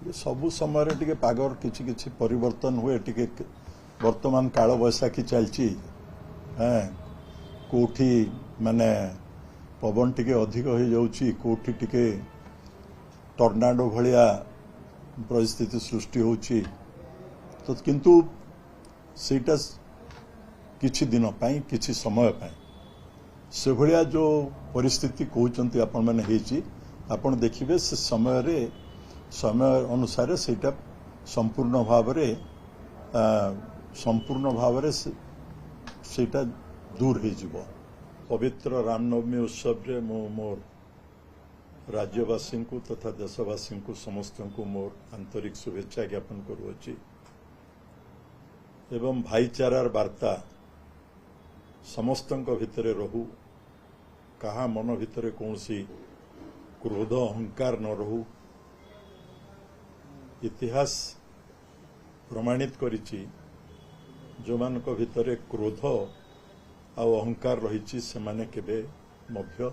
सबु समय टिके पागर किछि किछि परिवर्तन हुए टिके वर्तमान काल बैसाखी चलची कोठी माने पवन टिके अधिक हो जाउची कोठी टिके टर्नाडो भलिया परिस्थिति सृष्टि होची तो किंतु सेटा किछि दिन पाई किछि समय पाई से भलिया जो परिस्थिति कहउचंती आपण माने हेची आपण देखिबे से समय अनुसार सेटा संपूर्ण भाव रे सेटा दूर हो जीवो। पवित्र रामनवमी उत्सव रे मोर राज्यवासी को तथा देशवासी को समस्त को मोर आंतरिक शुभेच्छा ज्ञापन करुअछि एवं भाईचारार वार्ता समस्त भितर रहू कहा मन भितर कौनसी क्रोध अहंकार न रहू। इतिहास प्रमाणित करिछि जो मानक भितर क्रोध आ अहंकार रही से माने केबे मध्य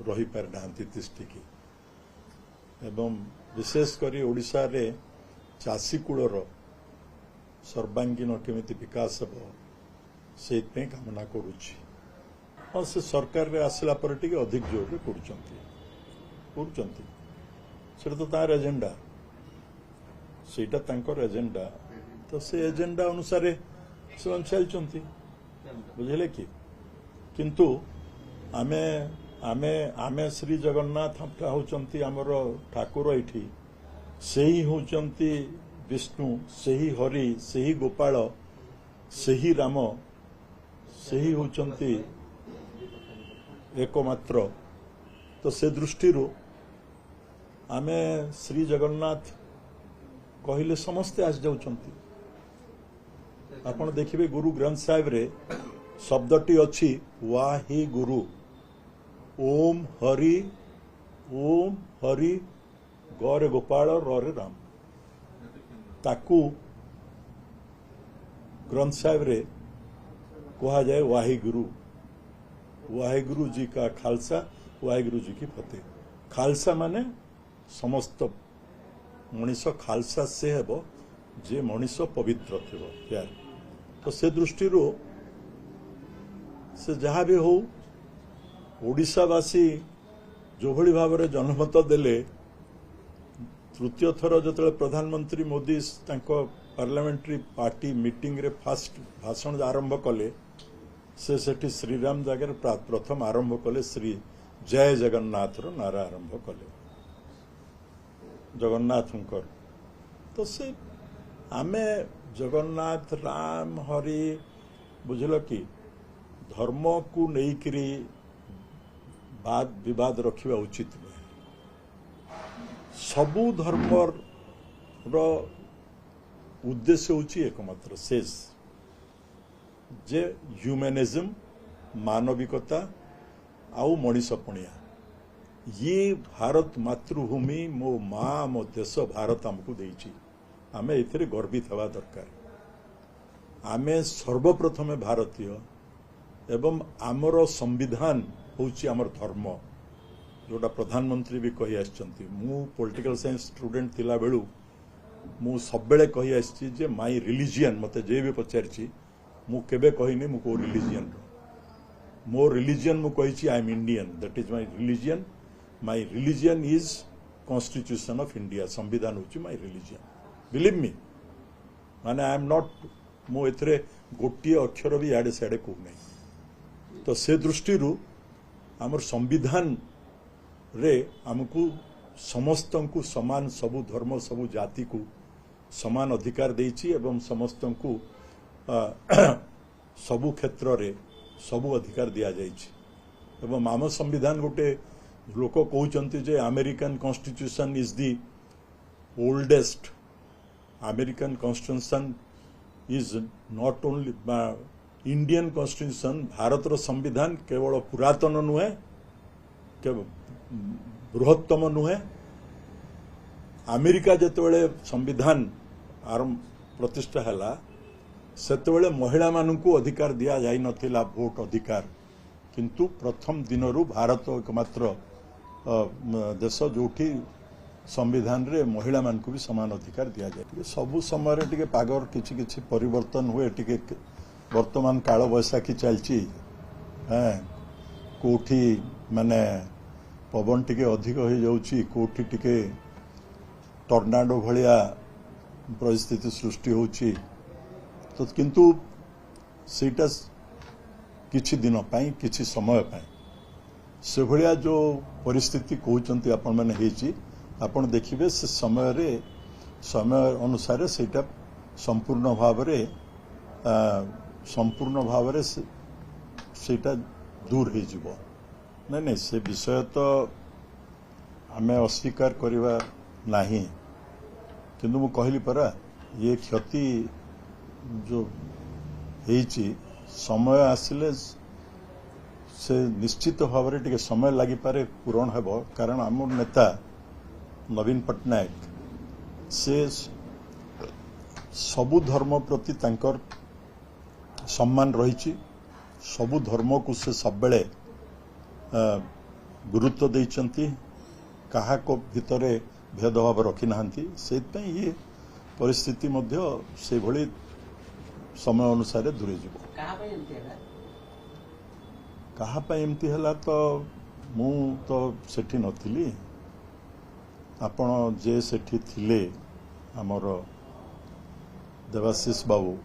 रही पार नांती तिष्ठिकी एवं विशेष करी ओडिशा रे चासी कूलर सर्वांगीन केमिति विकास हेबो से कामना करुछि। हाँ से सरकार रे आसला पर टिके अधिक जोर रे करूचंती सेटा तो तार एजेंडा सेटा तांकर एजेंडा तो से एजेंडा अनुसार से चलचंती बुझिले कि किंतु आमे आमे आमे श्री जगन्नाथ होचंती हमर ठाकुर एठी सेही होचंती विष्णु सेही हरि सेही गोपाल सेही राम सेही होचंती एकमात्र तो से दृष्टि आमे श्री जगन्नाथ कहले समस्ते आस जाउचंती। आपण देखिबे गुरु ग्रंथ साहिब रे शब्दटी अछि वाही गुरु ओम हरि गौरे गोपाल रे राम ताकू ग्रंथ साहिब रे कहा जाए वाहिगुरु जी का खालसा वाहिगुरु जी की फतेह। खालसा माने समस्त मनीष खालसा से हेबो जे मनीष पवित्र थिबो यार तो से दृष्टि से जहाँ भी हो ओडिशावासी जो भली भाव में जनमत देले तृतीय थर जो प्रधानमंत्री मोदी पार्लियामेंट्री पार्टी मीटिंग रे फास्ट भाषण आरंभ कले से सेठी श्रीराम जगह प्रथम आरंभ कले श्री जय जगन्नाथ रो नारा आरंभ कले जगन्नाथ तो से आमे जगन्नाथ राम हरि बुझल कि धर्म को लेकिरी वाद विवाद रखा उचित नुहे। सबु धर्म रो उद्देश्य होची एकमात्र शेष जे ह्यूमैनिज्म मानविकता आउ मनीषपणिया ये भारत मातृभूमि मो माँ मो देश भारत आमको देइछि आमे एथिरे गर्वित हवा दरकार। आमे सर्वप्रथमे भारतीय एवं आमर संविधान होची आमर धर्म जोटा प्रधानमंत्री भी कही आछंती मु पॉलिटिकल साइंस स्टूडेंट थिला बेलू मु सबबेले कही आछि जे माय रिलीजियन मते जे भी पचारछि मु केबे कहिनी मु को रिलीजियन मो रिलीजियन मु कहिछि I am Indian that is my religion is constitution of India संविधान होची माय रिलीजियन बिलीव मी माने आई एम नॉट मो एथरे गोटिए अक्षर भी आड़े साड़े को नहीं तो से दृष्टि आमर संविधान रे हमको समस्त को समान सबु धर्म सबु जाति को समान अधिकार देइछि एवं समस्त को सबु क्षेत्र रे सबु अधिकार दिया जाइछि एवं आम संविधान गोटे लोक कहउचंती जे American constitution is the oldest American constitution is not only Indian constitution Bharat रो संविधान केवल पुरातन नुहे बृहत्तम नुहे अमेरिका जेतेबेले संविधान आरंभ प्रतिष्ठा हैला सेतेबेले महिला मानकू अधिकार दिया जाई नथिला वोट अधिकार किंतु प्रथम दिनरू भारत एकमात्र देश जोठी संविधान रे महिला मान को भी समान अधिकार दिया जाए सबु समय टिके पागर किछि किछि परिवर्तन हुए टिके वर्तमान काल बैसाखी चलची कोठी माने पवन टिके अधिक हो जाउची कोठी टिके टर्नाडो भलिया परिस्थिति सृष्टि होची तो किंतु सेटा किछि दिन पाई किछि समय पाई से भलिया जो परिस्थिति कहउचंती आपण माने हेची आपण देखिबे से समय अनुसार सेटा संपूर्ण भाव रे सेटा दूर हो जीवो नहीं से विषय तो आमे अस्वीकार करिवा नहीं किंतु मु कहली परा ये क्षति जो हेची समय आसिले से निश्चित भाव रे टिके समय लागि पारे पूरण हेबो कारण आम नेता नवीन पट्टनायक से सबु धर्म प्रति तांकर सम्मान रही सबु धर्म को से सब बेले गुरुत्व देइचंती कहा को भितरे भेदभाव रखी नाहंती से ये परिस्थिति मध्य से भली समय अनुसार दूरे जीवो कहा पे एमती हला तो मु तो सेठी नथिली आपण जे सेठी थिले हमर देवाशीष बाबू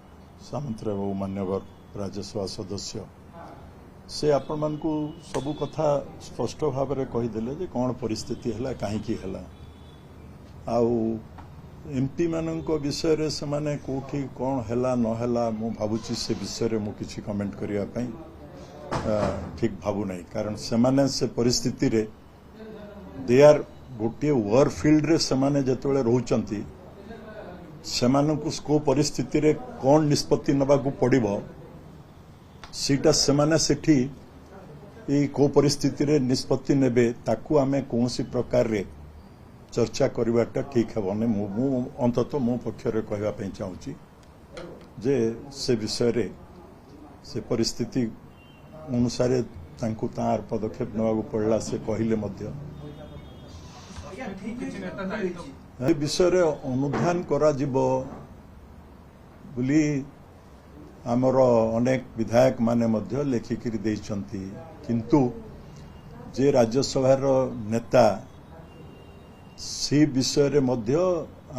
सामंतराय बाबू मान्यवर राज्यसभा सदस्य से आपण मान को सबु कथा स्पष्ट भाव में कहीदेले जे कौन परिस्थिति है कहीं आउ एमपी मान विषय रे से माने कोठी कौन है नहला मु भावुची से विषय रे मु किछि कमेंट करिया पई ठीक भावु नहीं कारण से माने से परिस्थिति रे दे आर गोटे वार फील्ड रे से माने जेतबेले रहउचंती सेमानकु को परिस्थिति रे कौन निष्पत्ति नबा को पड़िबो सीटा सेमाने सेठी ए को परिस्थिति रे निष्पत्ति नेबे ताकू आमे कोनसी प्रकार रे चर्चा करवाटा ठीक हेबने मु अंततः मो पक्ष रे कहबा पई चाहूची जे से विषय रे से परिस्थिति अनुसार तांकू तार पदक्षेप नबा को पड़ला से कहिले मध्य ए विषय रे अनुधान करा जिवो बुली आमर अनेक विधायक माने मध्य लेखिकी देइचंती किंतु जे राज्यसभा नेता सी विषय रे मध्य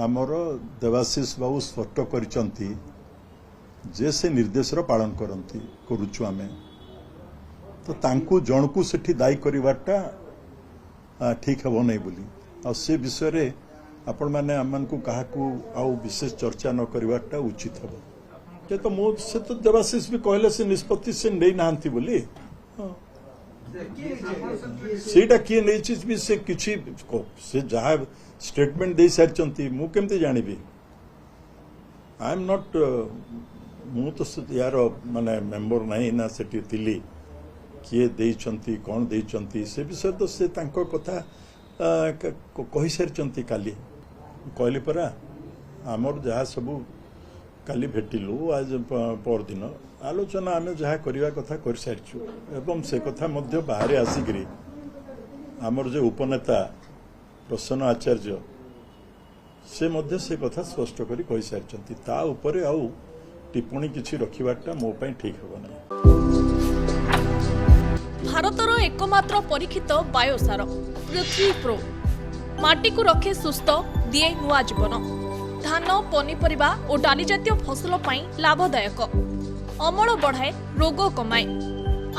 आमर देवाशीष बाबू स्पष्ट करिचंती जे से निर्देश पालन करंती करूछु आमे तो तांकू जणकू सेठी दायी करिवाटा ठीक हेबो नै बोली आ से विषय रे आपण माने आमन को कहा को आउ विशेष चर्चा न करिवाटा उचित हेबो के तो मो से तो देवाशीष भी कहले से निष्पत्ति से नै नांती बोली सेटा किए नै चीज भी से किछि से जहा स्टेटमेंट दे सारचंती मु केमते जानिबी आई एम नॉट मु तो यार माने मेंबर नहीं ना सेठी थिली किए देइचंती कौन देइचंती से विषय तो से तांको कथा कहि सारचंती काली कहली परा आमर जहा सबू काली भेटिलु आज पर दिन आलोचना आमे जहा करिवा कथा कर सारछु एवं से कथा मध्य बाहर आसिकरी आमर जो उपनेता प्रसन्न आचार्य से मध्य से कथा स्पष्ट करी कहि सारचंती ता ऊपर आउ टिप्पणी किछि रखिबाटा मो पई ठीक हो नै भारतर एकमात्र परीक्षित बायोसार पृथ्वी प्रो माटी को रखे सुस्थ दिए नुआ जीवन धान पनीपरिबा और डाली जातीय फसल पाई लाभदायक अमल बढ़ाए रोग कमाए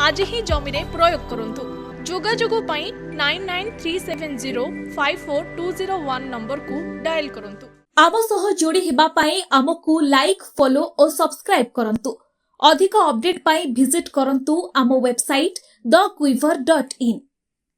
आज ही जमी रे प्रयोग करंतु जोगाजोग पाई 9937054201 नंबर को डायल करंतु आम सह जोड़ी हेबा पाई आमको लाइक फॉलो और सब्सक्राइब करंतु अधिक अपडेट पाई विजिट करंतु आम वेबसाइट thequiver.in